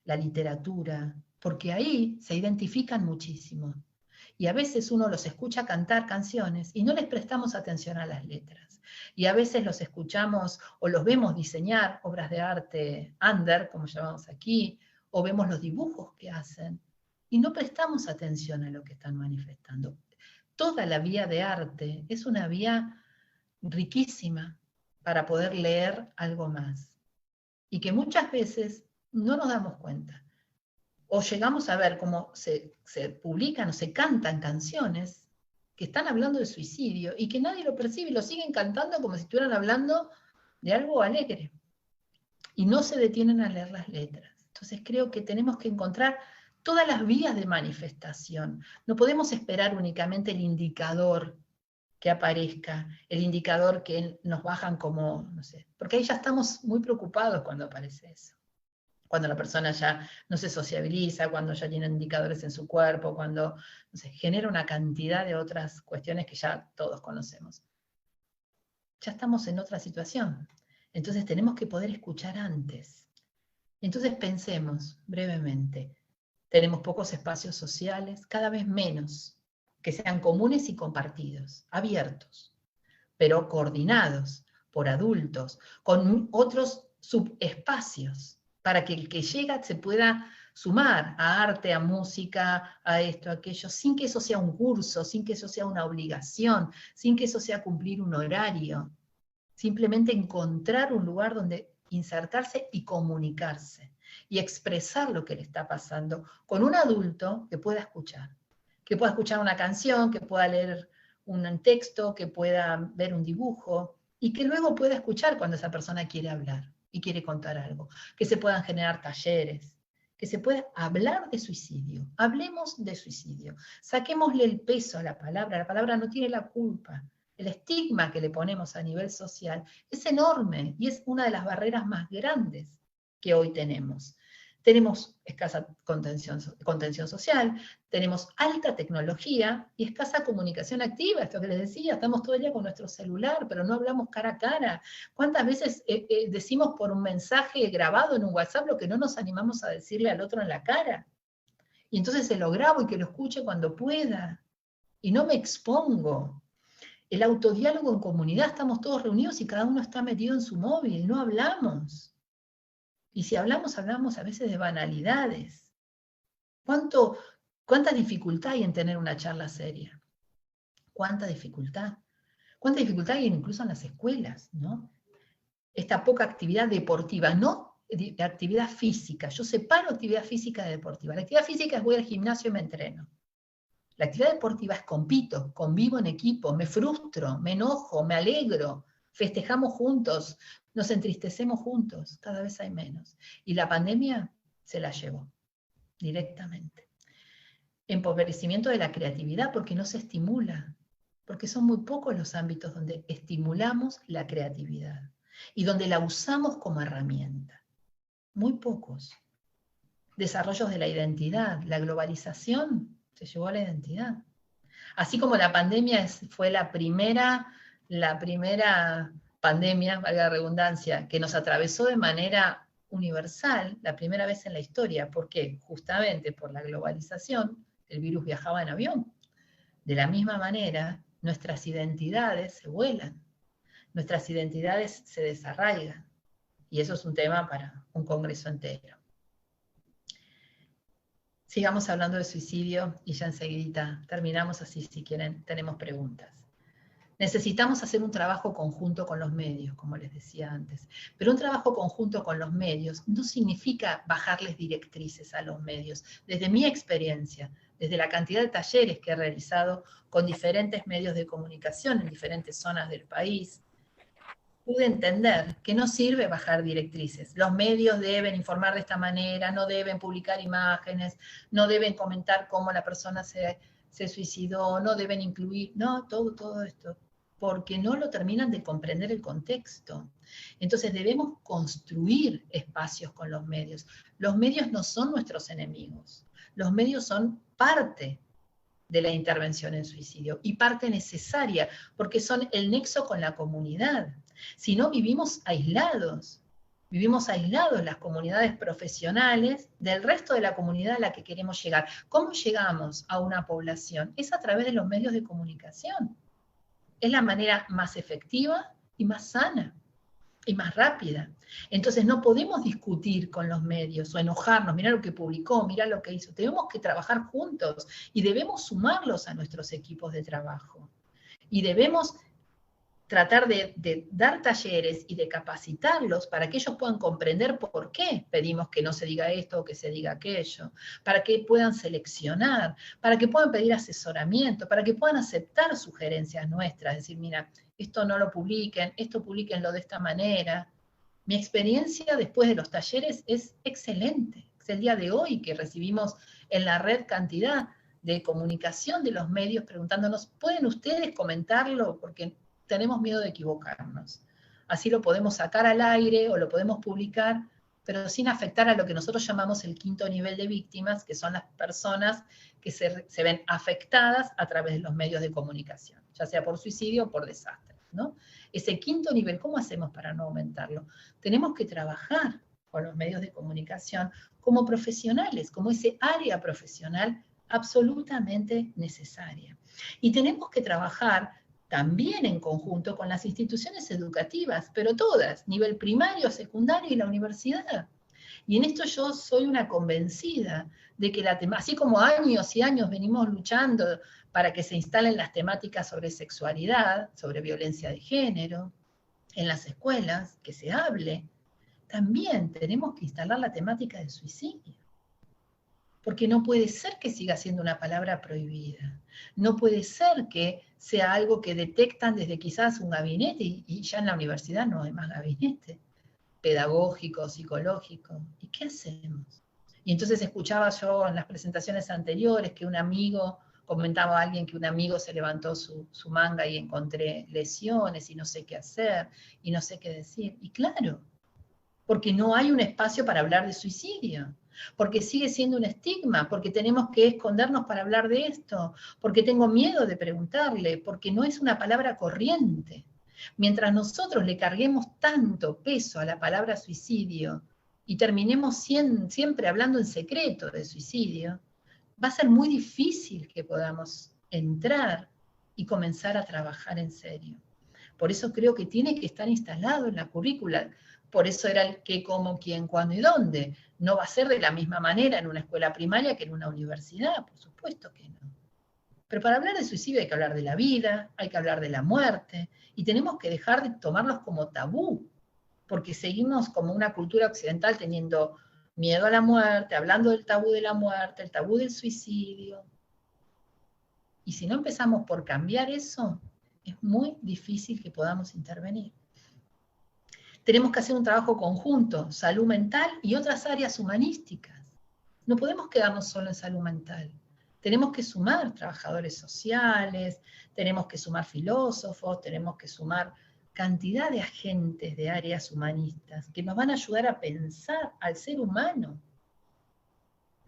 la literatura, porque ahí se identifican muchísimo. Y a veces uno los escucha cantar canciones y no les prestamos atención a las letras. Y a veces los escuchamos o los vemos diseñar obras de arte under, como llamamos aquí, o vemos los dibujos que hacen, y no prestamos atención a lo que están manifestando. Toda la vía de arte es una vía riquísima para poder leer algo más. Y que muchas veces no nos damos cuenta. O llegamos a ver cómo se publican o se cantan canciones que están hablando de suicidio y que nadie lo percibe y lo siguen cantando como si estuvieran hablando de algo alegre. Y no se detienen a leer las letras. Entonces creo que tenemos que encontrar todas las vías de manifestación. No podemos esperar únicamente el indicador que aparezca, el indicador que nos bajan como, no sé, porque ahí ya estamos muy preocupados cuando aparece eso. Cuando la persona ya no se sociabiliza, cuando ya tiene indicadores en su cuerpo, cuando no sé, genera una cantidad de otras cuestiones que ya todos conocemos. Ya estamos en otra situación. Entonces tenemos que poder escuchar antes. Entonces pensemos brevemente. Tenemos pocos espacios sociales, cada vez menos, que sean comunes y compartidos, abiertos, pero coordinados por adultos, con otros subespacios, para que el que llega se pueda sumar a arte, a música, a esto, a aquello, sin que eso sea un curso, sin que eso sea una obligación, sin que eso sea cumplir un horario. Simplemente encontrar un lugar donde insertarse y comunicarse y expresar lo que le está pasando con un adulto que pueda escuchar una canción, que pueda leer un texto, que pueda ver un dibujo y que luego pueda escuchar cuando esa persona quiere hablar y quiere contar algo, que se puedan generar talleres, que se pueda hablar de suicidio, hablemos de suicidio, saquémosle el peso a la palabra no tiene la culpa, El estigma que le ponemos a nivel social es enorme y es una de las barreras más grandes que hoy tenemos. Tenemos escasa contención social, tenemos alta tecnología y escasa comunicación activa, esto que les decía, estamos todo el día con nuestro celular, pero no hablamos cara a cara. ¿Cuántas veces decimos por un mensaje grabado en un WhatsApp lo que no nos animamos a decirle al otro en la cara? Y entonces se lo grabo y que lo escuche cuando pueda. Y no me expongo. El autodiálogo en comunidad, estamos todos reunidos y cada uno está metido en su móvil, no hablamos. Y si hablamos, hablamos a veces de banalidades. ¿Cuánta dificultad hay en tener una charla seria? ¿Cuánta dificultad? ¿Cuánta dificultad hay incluso en las escuelas, ¿no? Esta poca actividad deportiva, no de actividad física. Yo separo actividad física de deportiva. La actividad física es voy al gimnasio y me entreno. La actividad deportiva es compito, convivo en equipo, me frustro, me enojo, me alegro, festejamos juntos, nos entristecemos juntos, cada vez hay menos. Y la pandemia se la llevó directamente. Empobrecimiento de la creatividad porque no se estimula, porque son muy pocos los ámbitos donde estimulamos la creatividad y donde la usamos como herramienta. Muy pocos. Desarrollos de la identidad, la globalización se llevó a la identidad. Así como la pandemia fue la primera pandemia, valga la redundancia, que nos atravesó de manera universal, la primera vez en la historia. ¿Por qué? Justamente por la globalización, el virus viajaba en avión. De la misma manera, nuestras identidades se vuelan, nuestras identidades se desarraigan. Y eso es un tema para un congreso entero. Sigamos hablando de suicidio y ya enseguida terminamos, así si quieren tenemos preguntas. Necesitamos hacer un trabajo conjunto con los medios, como les decía antes. Pero un trabajo conjunto con los medios no significa bajarles directrices a los medios. Desde mi experiencia, desde la cantidad de talleres que he realizado con diferentes medios de comunicación en diferentes zonas del país, pude entender que no sirve bajar directrices. Los medios deben informar de esta manera, no deben publicar imágenes, no deben comentar cómo la persona se suicidó, no deben incluir, no, todo esto, porque no lo terminan de comprender el contexto. Entonces debemos construir espacios con los medios. Los medios no son nuestros enemigos, los medios son parte de la intervención en suicidio y parte necesaria, porque son el nexo con la comunidad. Si no, vivimos aislados las comunidades profesionales del resto de la comunidad a la que queremos llegar. ¿Cómo llegamos a una población? Es a través de los medios de comunicación. Es la manera más efectiva y más sana y más rápida. Entonces no podemos discutir con los medios o enojarnos, mirá lo que publicó, mirá lo que hizo. Tenemos que trabajar juntos y debemos sumarlos a nuestros equipos de trabajo. Y debemos tratar de dar talleres y de capacitarlos para que ellos puedan comprender por qué pedimos que no se diga esto o que se diga aquello, para que puedan seleccionar, para que puedan pedir asesoramiento, para que puedan aceptar sugerencias nuestras, decir, mira, esto no lo publiquen, esto publiquenlo de esta manera. Mi experiencia después de los talleres es excelente. Es el día de hoy que recibimos en la red cantidad de comunicación de los medios preguntándonos, ¿pueden ustedes comentarlo? Porque tenemos miedo de equivocarnos. Así lo podemos sacar al aire o lo podemos publicar, pero sin afectar a lo que nosotros llamamos el quinto nivel de víctimas, que son las personas que se ven afectadas a través de los medios de comunicación, ya sea por suicidio o por desastre, ¿no? Ese quinto nivel, ¿cómo hacemos para no aumentarlo? Tenemos que trabajar con los medios de comunicación como profesionales, como ese área profesional absolutamente necesaria. Y tenemos que trabajar también en conjunto con las instituciones educativas, pero todas, nivel primario, secundario y la universidad. Y en esto yo soy una convencida de que así como años y años venimos luchando para que se instalen las temáticas sobre sexualidad, sobre violencia de género, en las escuelas, que se hable, también tenemos que instalar la temática del suicidio. Porque no puede ser que siga siendo una palabra prohibida. No puede ser que sea algo que detectan desde quizás un gabinete y ya en la universidad no hay más gabinete pedagógico, psicológico. ¿Y qué hacemos? Y entonces escuchaba yo en las presentaciones anteriores que un amigo comentaba alguien que un amigo se levantó su manga y encontré lesiones y no sé qué hacer y no sé qué decir. Y claro, porque no hay un espacio para hablar de suicidio, porque sigue siendo un estigma, porque tenemos que escondernos para hablar de esto, porque tengo miedo de preguntarle, porque no es una palabra corriente. Mientras nosotros le carguemos tanto peso a la palabra suicidio y terminemos siempre hablando en secreto de suicidio, va a ser muy difícil que podamos entrar y comenzar a trabajar en serio. Por eso creo que tiene que estar instalado en la currícula. Por eso era el qué, cómo, quién, cuándo y dónde. No va a ser de la misma manera en una escuela primaria que en una universidad, por supuesto que no. Pero para hablar de suicidio hay que hablar de la vida, hay que hablar de la muerte, y tenemos que dejar de tomarlos como tabú, porque seguimos como una cultura occidental teniendo miedo a la muerte, hablando del tabú de la muerte, el tabú del suicidio. Y si no empezamos por cambiar eso, es muy difícil que podamos intervenir. Tenemos que hacer un trabajo conjunto, salud mental y otras áreas humanísticas. No podemos quedarnos solo en salud mental. Tenemos que sumar trabajadores sociales, tenemos que sumar filósofos, tenemos que sumar cantidad de agentes de áreas humanistas que nos van a ayudar a pensar al ser humano,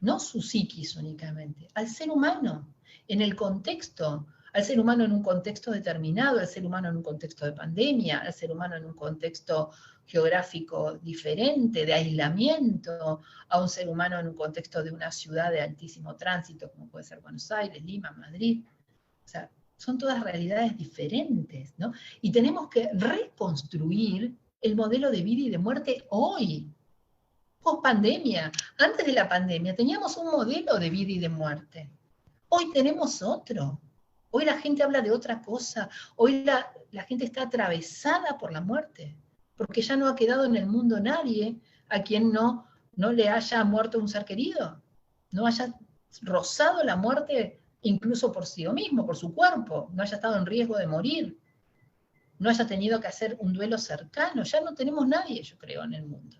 no su psiquis únicamente, al ser humano, en el contexto, al ser humano en un contexto determinado, al ser humano en un contexto de pandemia, al ser humano en un contexto geográfico diferente, de aislamiento, a un ser humano en un contexto de una ciudad de altísimo tránsito, como puede ser Buenos Aires, Lima, Madrid. O sea, son todas realidades diferentes, ¿no? Y tenemos que reconstruir el modelo de vida y de muerte hoy, post pandemia. Antes de la pandemia teníamos un modelo de vida y de muerte. Hoy tenemos otro. Hoy la gente habla de otra cosa. Hoy la gente está atravesada por la muerte, porque ya no ha quedado en el mundo nadie a quien no le haya muerto un ser querido, no haya rozado la muerte incluso por sí mismo, por su cuerpo, no haya estado en riesgo de morir, no haya tenido que hacer un duelo cercano. Ya no tenemos nadie, yo creo, en el mundo.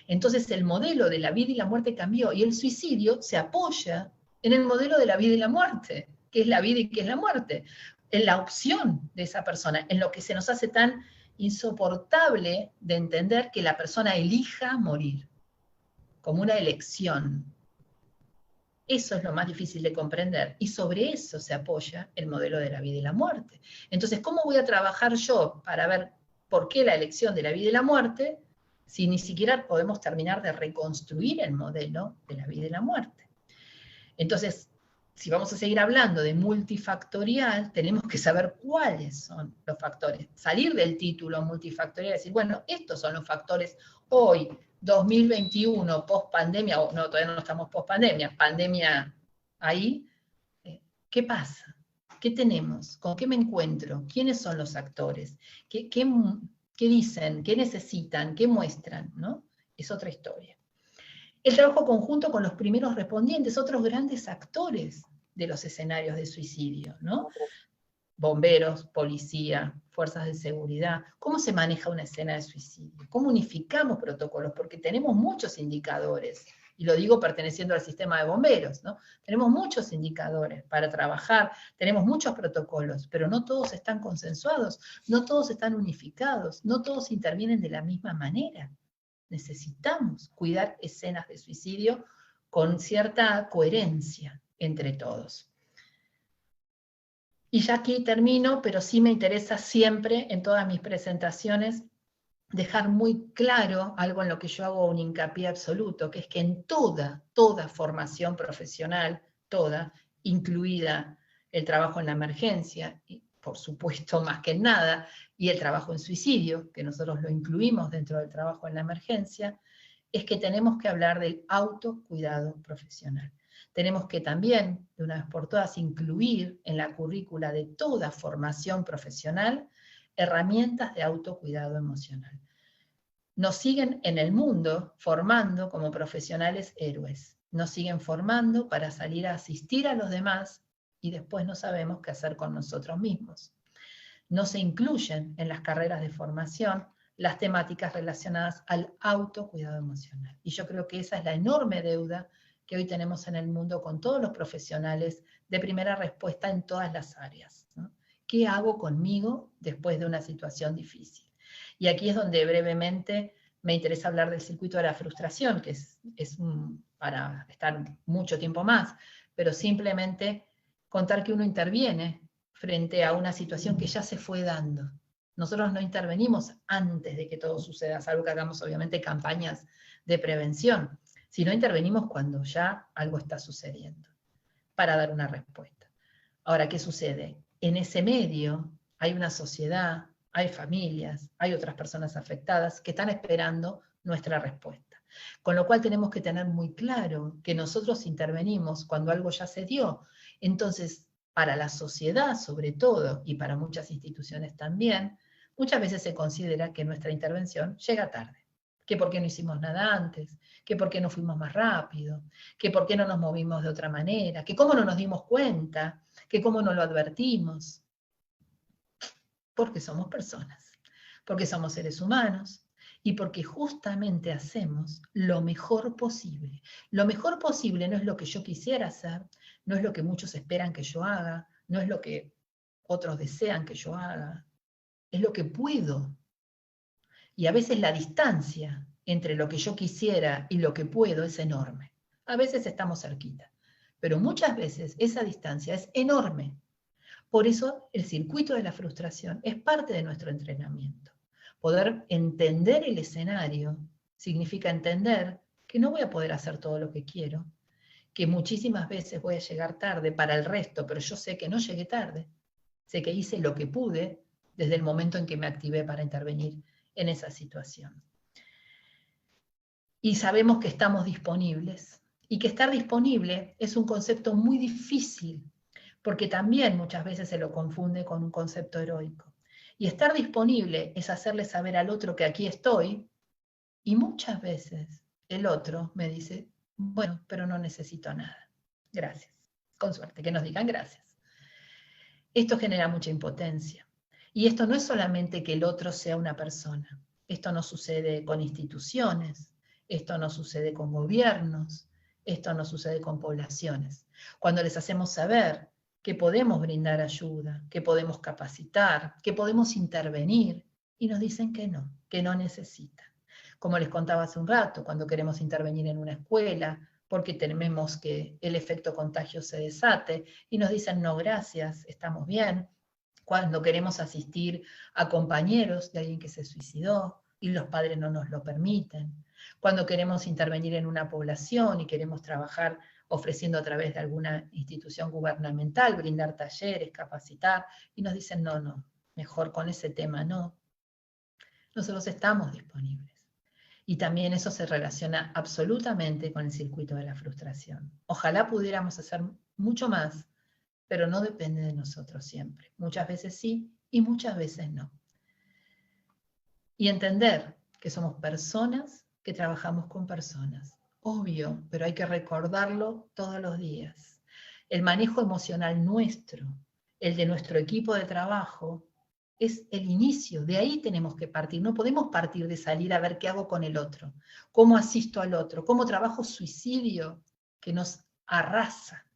Entonces el modelo de la vida y la muerte cambió y el suicidio se apoya en el modelo de la vida y la muerte, que es la vida y que es la muerte, en la opción de esa persona, en lo que se nos hace tan insoportable de entender que la persona elija morir, como una elección. Eso es lo más difícil de comprender, y sobre eso se apoya el modelo de la vida y la muerte. Entonces, ¿cómo voy a trabajar yo para ver por qué la elección de la vida y la muerte, si ni siquiera podemos terminar de reconstruir el modelo de la vida y la muerte? Entonces, si vamos a seguir hablando de multifactorial, tenemos que saber cuáles son los factores. Salir del título multifactorial y decir, bueno, estos son los factores hoy, 2021, post pandemia, no, todavía no estamos post pandemia, pandemia ahí. ¿Qué pasa? ¿Qué tenemos? ¿Con qué me encuentro? ¿Quiénes son los actores? ¿Qué dicen? ¿Qué necesitan? ¿Qué muestran? ¿No? Es otra historia. El trabajo conjunto con los primeros respondientes, otros grandes actores de los escenarios de suicidio, ¿no? Bomberos, policía, fuerzas de seguridad. ¿Cómo se maneja una escena de suicidio? ¿Cómo unificamos protocolos? Porque tenemos muchos indicadores, y lo digo perteneciendo al sistema de bomberos, ¿no? Tenemos muchos indicadores para trabajar, tenemos muchos protocolos, pero no todos están consensuados, no todos están unificados, no todos intervienen de la misma manera. Necesitamos cuidar escenas de suicidio con cierta coherencia entre todos. Y ya aquí termino, pero sí me interesa siempre en todas mis presentaciones dejar muy claro algo en lo que yo hago un hincapié absoluto, que es que en toda formación profesional, toda, incluida el trabajo en la emergencia, y por supuesto más que en nada, y el trabajo en suicidio, que nosotros lo incluimos dentro del trabajo en la emergencia, es que tenemos que hablar del autocuidado profesional. Tenemos que también, de una vez por todas, incluir en la currícula de toda formación profesional herramientas de autocuidado emocional. Nos siguen en el mundo formando como profesionales héroes. Nos siguen formando para salir a asistir a los demás y después no sabemos qué hacer con nosotros mismos. No se incluyen en las carreras de formación las temáticas relacionadas al autocuidado emocional. Y yo creo que esa es la enorme deuda que hoy tenemos en el mundo con todos los profesionales de primera respuesta en todas las áreas, ¿no? ¿Qué hago conmigo después de una situación difícil? Y aquí es donde brevemente me interesa hablar del circuito de la frustración, que es para estar mucho tiempo más, pero simplemente contar que uno interviene frente a una situación que ya se fue dando. Nosotros no intervenimos antes de que todo suceda, salvo que hagamos obviamente campañas de prevención, sino intervenimos cuando ya algo está sucediendo, para dar una respuesta. Ahora, ¿qué sucede? En ese medio hay una sociedad, hay familias, hay otras personas afectadas que están esperando nuestra respuesta. Con lo cual tenemos que tener muy claro que nosotros intervenimos cuando algo ya se dio. Entonces, para la sociedad sobre todo, y para muchas instituciones también, muchas veces se considera que nuestra intervención llega tarde. Que por qué no hicimos nada antes, que por qué no fuimos más rápido, que por qué no nos movimos de otra manera, que cómo no nos dimos cuenta, que cómo no lo advertimos. Porque somos personas, porque somos seres humanos y porque justamente hacemos lo mejor posible. Lo mejor posible no es lo que yo quisiera hacer, no es lo que muchos esperan que yo haga, no es lo que otros desean que yo haga, es lo que puedo. Y a veces la distancia entre lo que yo quisiera y lo que puedo es enorme. A veces estamos cerquita, pero muchas veces esa distancia es enorme. Por eso el circuito de la frustración es parte de nuestro entrenamiento. Poder entender el escenario significa entender que no voy a poder hacer todo lo que quiero, que muchísimas veces voy a llegar tarde para el resto, pero yo sé que no llegué tarde. Sé que hice lo que pude desde el momento en que me activé para intervenir en esa situación. Y sabemos que estamos disponibles, y que estar disponible es un concepto muy difícil, porque también muchas veces se lo confunde con un concepto heroico. Y estar disponible es hacerle saber al otro que aquí estoy, y muchas veces el otro me dice, bueno, pero no necesito nada. Gracias. Con suerte, que nos digan gracias. Esto genera mucha impotencia. Y esto no es solamente que el otro sea una persona. Esto no sucede con instituciones, esto no sucede con gobiernos, esto no sucede con poblaciones. Cuando les hacemos saber que podemos brindar ayuda, que podemos capacitar, que podemos intervenir, y nos dicen que no necesitan. Como les contaba hace un rato, cuando queremos intervenir en una escuela, porque tememos que el efecto contagio se desate, y nos dicen no gracias, estamos bien. Cuando queremos asistir a compañeros de alguien que se suicidó y los padres no nos lo permiten. Cuando queremos intervenir en una población y queremos trabajar ofreciendo a través de alguna institución gubernamental, brindar talleres, capacitar, y nos dicen no, mejor con ese tema no. Nosotros estamos disponibles. Y también eso se relaciona absolutamente con el circuito de la frustración. Ojalá pudiéramos hacer mucho más, pero no depende de nosotros siempre. Muchas veces sí y muchas veces no. Y entender que somos personas que trabajamos con personas. Obvio, pero hay que recordarlo todos los días. El manejo emocional nuestro, el de nuestro equipo de trabajo, es el inicio, de ahí tenemos que partir. No podemos partir de salir a ver qué hago con el otro, cómo asisto al otro, cómo trabajo suicidio, que nos arrasa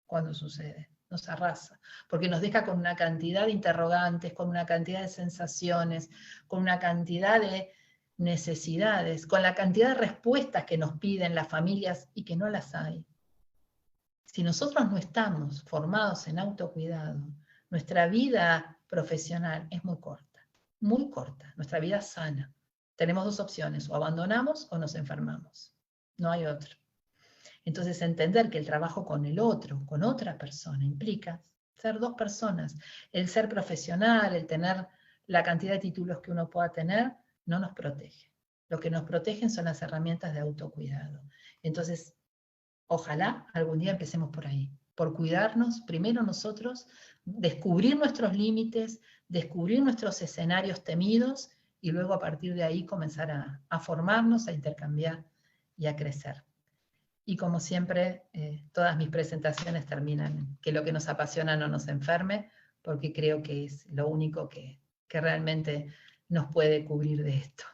cuando sucede, nos arrasa, porque nos deja con una cantidad de interrogantes, con una cantidad de sensaciones, con una cantidad de necesidades, con la cantidad de respuestas que nos piden las familias y que no las hay. Si nosotros no estamos formados en autocuidado, nuestra vida profesional es muy corta, nuestra vida sana. Tenemos dos opciones, o abandonamos o nos enfermamos, no hay otra. Entonces entender que el trabajo con el otro, con otra persona, implica ser dos personas. El ser profesional, el tener la cantidad de títulos que uno pueda tener, no nos protege. Lo que nos protegen son las herramientas de autocuidado. Entonces, ojalá algún día empecemos por ahí, por cuidarnos, primero nosotros, descubrir nuestros límites, descubrir nuestros escenarios temidos, y luego a partir de ahí comenzar a formarnos, a intercambiar y a crecer. Y como siempre, todas mis presentaciones terminan en que lo que nos apasiona no nos enferme, porque creo que es lo único que realmente nos puede cubrir de esto.